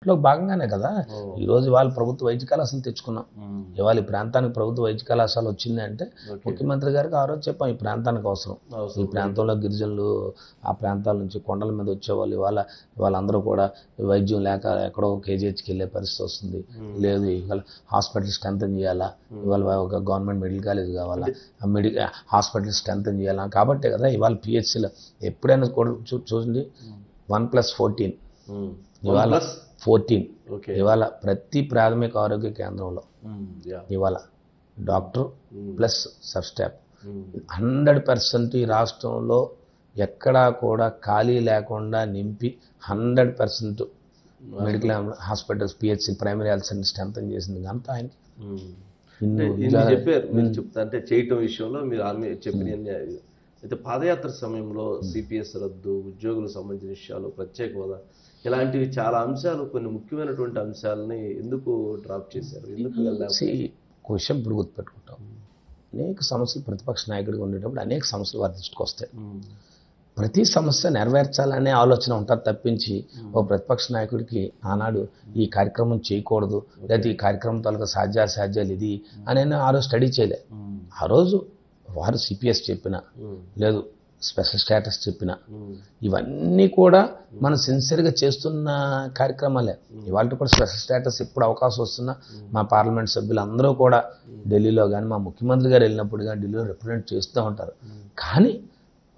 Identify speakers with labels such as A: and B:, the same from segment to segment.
A: లో భాగంగానే కదా ఈరోజు ఇవాళ ప్రభుత్వ వైద్య కళాశాల తెచ్చుకున్నాం. ఇవాళ ఈ ప్రాంతానికి ప్రభుత్వ వైద్య కళాశాల వచ్చింది అంటే ముఖ్యమంత్రి గారికి ఆ రోజు చెప్పాం ఈ ప్రాంతానికి అవసరం. ఈ ప్రాంతంలో గిరిజనులు ఆ ప్రాంతాల నుంచి కొండల మీద వచ్చేవాళ్ళు వాళ్ళందరూ కూడా వైద్యం లేక ఎక్కడో కేజీహెచ్కి వెళ్ళే పరిస్థితి వస్తుంది. లేదు ఇవాళ హాస్పిటల్ స్ట్రెంథెన్ చేయాలా, ఇవాళ ఒక గవర్నమెంట్ మెడికల్ కాలేజ్ కావాలా, హాస్పిటల్ స్ట్రెంథెన్ చేయాలా. కాబట్టే కదా ఇవాళ పిహెచ్సిలో ఎప్పుడైనా కూడా చూడండి 1+14 ఇవాళ 14 ఇవాళ ప్రతి ప్రాథమిక ఆరోగ్య కేంద్రంలో ఇవాళ డాక్టర్ ప్లస్ సబ్ స్టాఫ్ 100% ఈ రాష్ట్రంలో ఎక్కడా కూడా ఖాళీ లేకుండా నింపి 100% medical hospitals PHC primary health centre strengthen చేసింది అంతా ఆయనకి.
B: చెప్పారు మీరు చెప్తా అంటే చేయటం విషయంలో మీరు ఆర్మీ చెప్పిన అయితే పాదయాత్ర సమయంలో సిపిఎస్ రద్దు, ఉద్యోగులకు సంబంధించిన విషయాలు, ప్రత్యేక హోదా ఇలాంటివి చాలా అంశాలు, కొన్ని ముఖ్యమైనటువంటి అంశాలని ఎందుకు డ్రాప్ చేశారు? ఎందుకు
A: క్వశ్చన్ ఇప్పుడు గుర్తుపెట్టుకుంటాం. అనేక సమస్యలు ప్రతిపక్ష నాయకుడిగా ఉండేటప్పుడు అనేక సమస్యలు వారి దృష్టికి వస్తాయి. ప్రతి సమస్య నెరవేర్చాలనే ఆలోచన ఉంటుంది తప్పించి ఓ ప్రతిపక్ష నాయకుడికి ఆనాడు ఈ కార్యక్రమం చేయకూడదు లేదా ఈ కార్యక్రమం తాలూకా సాధ్యాలు ఇది అని ఆ రోజు స్టడీ చేయలే. ఆ రోజు వారు సిపిఎస్ చెప్పిన లేదు స్పెషల్ స్టేటస్ చెప్పిన ఇవన్నీ కూడా మనం సిన్సియర్గా చేస్తున్న కార్యక్రమాలే. ఇవాళ కూడా స్పెషల్ స్టేటస్ ఎప్పుడు అవకాశం వస్తున్నా మా పార్లమెంట్ సభ్యులు అందరూ కూడా ఢిల్లీలో కానీ మా ముఖ్యమంత్రి గారు వెళ్ళినప్పుడు కానీ ఢిల్లీలో రిప్రజెంట్ చేస్తూ ఉంటారు. కానీ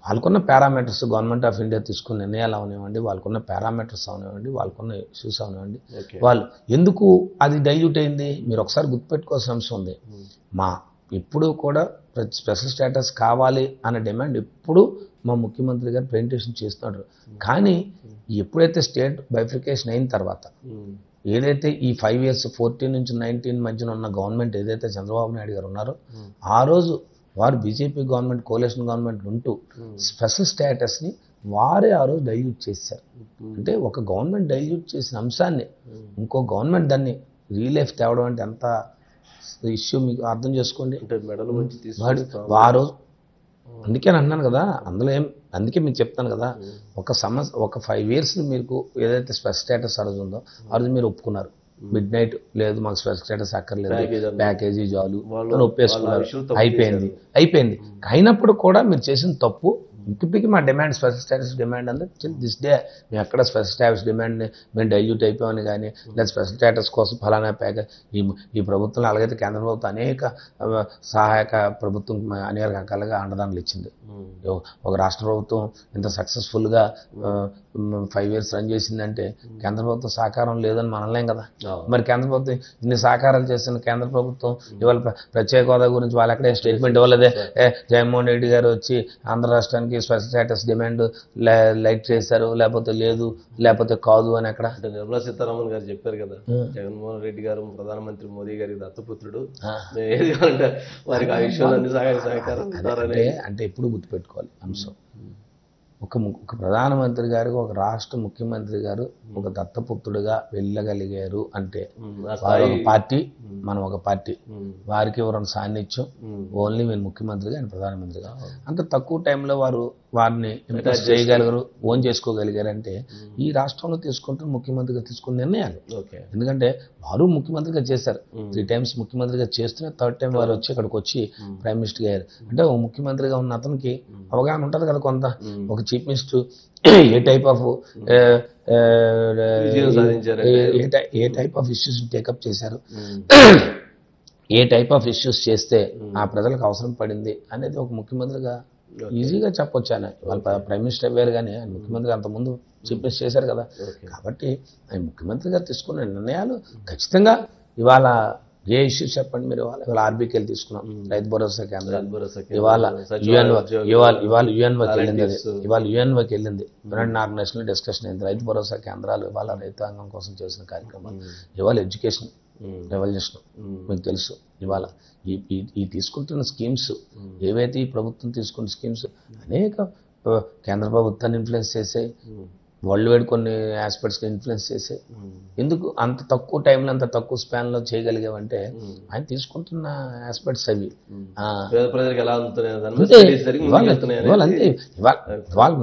A: వాళ్ళకున్న పారామీటర్స్ గవర్నమెంట్ ఆఫ్ ఇండియా తీసుకున్న నిర్ణయాలు అవనివ్వండి, వాళ్ళకున్న పారామీటర్స్ అవనివ్వండి, వాళ్ళకున్న ఇష్యూస్ అవనివ్వండి, వాళ్ళు ఎందుకు అది డైల్యూట్ అయింది మీరు ఒకసారి గుర్తుపెట్టుకోవాల్సిన అంశం ఉంది. ఎప్పుడూ కూడా స్పెషల్ స్టేటస్ కావాలి అనే డిమాండ్ ఎప్పుడు మా ముఖ్యమంత్రి గారు ప్రెజెంటేషన్ చేస్తున్నారు. కానీ ఎప్పుడైతే స్టేట్ బైఫికేషన్ అయిన తర్వాత ఏదైతే ఈ 5 years 14 నుంచి 19 మధ్యన ఉన్న గవర్నమెంట్ ఏదైతే చంద్రబాబు నాయుడు గారు ఉన్నారో ఆ రోజు వారు బీజేపీ గవర్నమెంట్ కోalition గవర్నమెంట్ ఉంటూ స్పెషల్ స్టేటస్ని వారే ఆ రోజు డైల్యూట్ చేశారు. అంటే ఒక గవర్నమెంట్ డైల్యూట్ చేసిన అంశాన్ని ఇంకో గవర్నమెంట్ దాన్ని రీలైఫ్ తేవడం అంటే ఎంత ఇష్యూ మీకు అర్థం చేసుకోండి. ఆ రోజు అందుకే అన్నాను కదా, అందుకే మీకు చెప్తాను కదా, ఒక 5 years మీకు ఏదైతే స్పెషల్ స్టేటస్ ఆ రోజు ఉందో ఆ రోజు మీరు ఒప్పుకున్నారు. మిడ్ నైట్ లేదు మాకు స్పెషల్ స్టేటస్ అక్కర్లేదు, ప్యాకేజీ జాలు అని ఒప్పేసుకున్నారు. అయిపోయింది. అయినప్పుడు కూడా మీరు చేసిన తప్పు. ఇప్పటికీ మా డిమాండ్ స్పెషల్ స్టేటస్ డిమాండ్ అంది దిస్ డే మేము ఎక్కడ స్పెషల్ స్టేటస్ డిమాండ్ని మేము డైల్యూట్ అయిపోయామని కానీ లేదా స్పెషల్ స్టేటస్ కోసం ఫలానా ప్యాకేజ్ ఈ ప్రభుత్వం అలాగైతే కేంద్ర ప్రభుత్వం అనేక సహాయక ప్రభుత్వం అనేక రకాలుగా అండదానాలు ఇచ్చింది. ఒక రాష్ట్ర ప్రభుత్వం ఇంత సక్సెస్ఫుల్గా 5 years రన్ చేసిందంటే కేంద్ర ప్రభుత్వం సహకారం లేదని మనలేం కదా. మరి కేంద్ర ప్రభుత్వం ఇన్ని సహకారాలు చేసిన కేంద్ర ప్రభుత్వం ఇవాళ ప్రత్యేక హోదా గురించి వాళ్ళు ఎక్కడే స్టేట్మెంట్ ఇవ్వలేదే. జగన్మోహన్ రెడ్డి గారు వచ్చి ఆంధ్ర రాష్ట్రానికి స్పెషల్ స్టేటస్ డిమాండ్ లైట్ చేశారు, లేకపోతే లేదు లేకపోతే కాదు అని ఎక్కడ.
B: నిర్మలా సీతారామన్ గారు చెప్పారు కదా, జగన్మోహన్ రెడ్డి గారు ప్రధానమంత్రి మోదీ గారికి దత్తపుత్రుడు, వారికి ఆ విషయంలో అన్ని సహకారం
A: అంటే ఎప్పుడు గుర్తుపెట్టుకోవాలి అంశం. ఒక ప్రధానమంత్రి గారు ఒక రాష్ట్ర ముఖ్యమంత్రి గారు ఒక దత్తపుత్రుడిగా వెళ్ళగలిగారు అంటే ఒక పార్టీ మనం ఒక పార్టీ వారికి ఎవరైనా సాన్నిధ్యం ఓన్లీ మీరు ముఖ్యమంత్రిగా ఆయన ప్రధానమంత్రిగా అంత తక్కువ టైంలో వారిని ఇంప్రెస్ చేయగలిగారు, ఓన్ చేసుకోగలిగారంటే ఈ రాష్ట్రంలో తీసుకుంటున్న ముఖ్యమంత్రిగా తీసుకున్న నిర్ణయాలు. ఎందుకంటే వారు ముఖ్యమంత్రిగా చేశారు, 3 times ముఖ్యమంత్రిగా చేస్తూనే 3rd time వారు వచ్చి ఇక్కడికి వచ్చి ప్రైమ్ మినిస్టర్ అయ్యారు. అంటే ఒక ముఖ్యమంత్రిగా ఉన్న అతనికి అవగాహన ఉంటుంది కదా కొంత. ఒక chief minister A type of issues take up చేశారు, ఏ టైప్ ఆఫ్ ఇష్యూస్ చేస్తే ఆ ప్రజలకు అవసరం పడింది అనేది ఒక ముఖ్యమంత్రిగా ఈజీగా చెప్పొచ్చు. ఆయన వాళ్ళ ప్రైమ్ మినిస్టర్ అయ్యారు కానీ ఆయన ముఖ్యమంత్రి అంతకుముందు చీఫ్ మినిస్టర్ చేశారు కదా. కాబట్టి ఆయన ముఖ్యమంత్రిగా తీసుకున్న నిర్ణయాలు ఖచ్చితంగా ఇవాళ ఏ ఇష్యూస్ చెప్పండి మీరు. ఇవాళ ఆర్బీకేలు తీసుకున్నాం, రైతు భరోసా కేంద్రం, ఇవాళ యుఎన్ఓకి వెళ్ళింది, యునైటెడ్ ఆర్గనైజేషన్లో డిస్కషన్ అయింది. రైతు భరోసా కేంద్రాలు ఇవాళ రైతాంగం కోసం చేసిన కార్యక్రమాలు, ఇవాళ ఎడ్యుకేషన్ రెవల్యూషన్ మీకు తెలుసు. ఇవాళ ఈ తీసుకుంటున్న స్కీమ్స్ ఏవైతే ఈ ప్రభుత్వం తీసుకున్న స్కీమ్స్ అనేక కేంద్ర ప్రభుత్వాన్ని ఇన్ఫ్లుయెన్స్ చేసే వరల్డ్ వైడ్ కొన్ని ఆస్పెక్ట్స్కి ఇన్ఫ్లుయెన్స్ చేసాయి. ఎందుకు అంత తక్కువ టైంలో అంత తక్కువ స్పాన్లో చేయగలిగామంటే ఆయన తీసుకుంటున్న ఆస్పెక్ట్స్ అవి.
B: పేద ప్రజలకు ఎలా అందుతున్నాయి దాని మీద
A: అంతే.
B: studies జరిగి ముందుకెళ్తున్నాయి
A: ఇవాళ
B: అనేది.
A: అంతే. ఇవాళ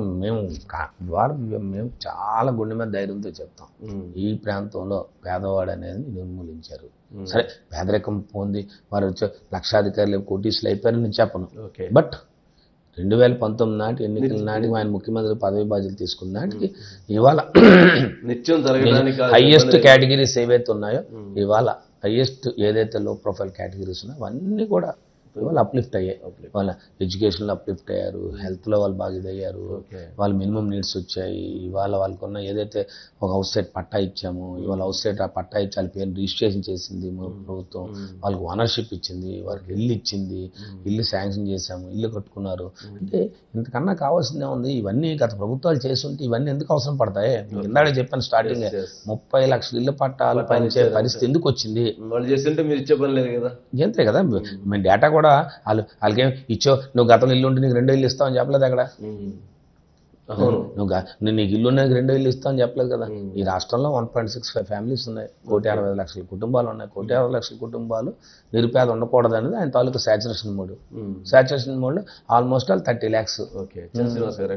A: మేము చాలా గుండె మీద ధైర్యంతో చెప్తాం, ఈ ప్రాంతంలో పేదవాడు అనేది నిర్మూలించారు. సరే పేదరికం పొంది వారు వచ్చే లక్షాధికారులు కోటీసులు అయిపోయారని నేను చెప్పను.
B: ఓకే.
A: బట్ 2019 నాటి ఎన్నికల నాటికి ఆయన ముఖ్యమంత్రి పదవి బాధ్యతలు తీసుకున్న నాటికి ఇవాళ
B: నిత్యం జరగడానికి
A: హైయెస్ట్ కేటగిరీస్ ఏవైతే ఉన్నాయో, ఇవాళ హైయెస్ట్ ఏదైతే లో ప్రొఫైల్ కేటగిరీస్ ఉన్నాయో అవన్నీ కూడా ఇవాళ అప్లిఫ్ట్ అయ్యాయి. వాళ్ళ ఎడ్యుకేషన్లో అప్లిఫ్ట్ అయ్యారు, హెల్త్లో వాళ్ళు బాగా ఇదయ్యారు, వాళ్ళ మినిమం నీడ్స్ వచ్చాయి. ఇవాళ వాళ్ళకున్న ఏదైతే ఒక హౌస్ సైడ్ పట్టా ఇచ్చాము, ఇవాళ హౌస్ సైడ్ ఆ పట్టా ఇచ్చి వాళ్ళ పేరు రిజిస్ట్రేషన్ చేసింది మా ప్రభుత్వం, వాళ్ళకి ఓనర్షిప్ ఇచ్చింది, వాళ్ళకి ఇల్లు ఇచ్చింది, ఇల్లు శాంక్షన్ చేశాము, ఇల్లు కట్టుకున్నారు. అంటే ఇంతకన్నా కావాల్సిందే ఉంది. ఇవన్నీ గత ప్రభుత్వాలు చేస్తుంటే ఇవన్నీ ఎందుకు అవసరం పడతాయి? ఇందాక చెప్పాను స్టార్టింగ్ 30 లక్షల ఇల్లు పట్టాలు పనిచే పరిస్థితి ఎందుకు వచ్చింది?
B: వాళ్ళు చేస్తుంటే మీరు ఇచ్చే పని లేదు కదా.
A: అంతే కదా. మేము డేటా కూడా వాళ్ళకేం ఇచ్చో, నువ్వు గతంలో ఇల్లు ఉంటే నీకు 2 ఇల్లు ఇస్తావని చెప్పలేదు అక్కడ. నువ్వు నీకు ఇల్లు ఉన్నాయి 2 ఇల్లు ఇస్తావని చెప్పలేదు కదా. ఈ రాష్ట్రంలో 1.65 ఫ్యామిలీస్ ఉన్నాయి, 1,60,00,000 కుటుంబాలు ఉన్నాయి. 1,60,00,000 కుటుంబాలు నిరుపేద ఉండకూడదు అనేది ఆయన తాలూకు సాచురేషన్ మోడ్. సాచురేషన్ మోడ్లో ఆల్మోస్ట్ 30 lakhs.
B: ఓకే. శ్రీనివాస్ గారు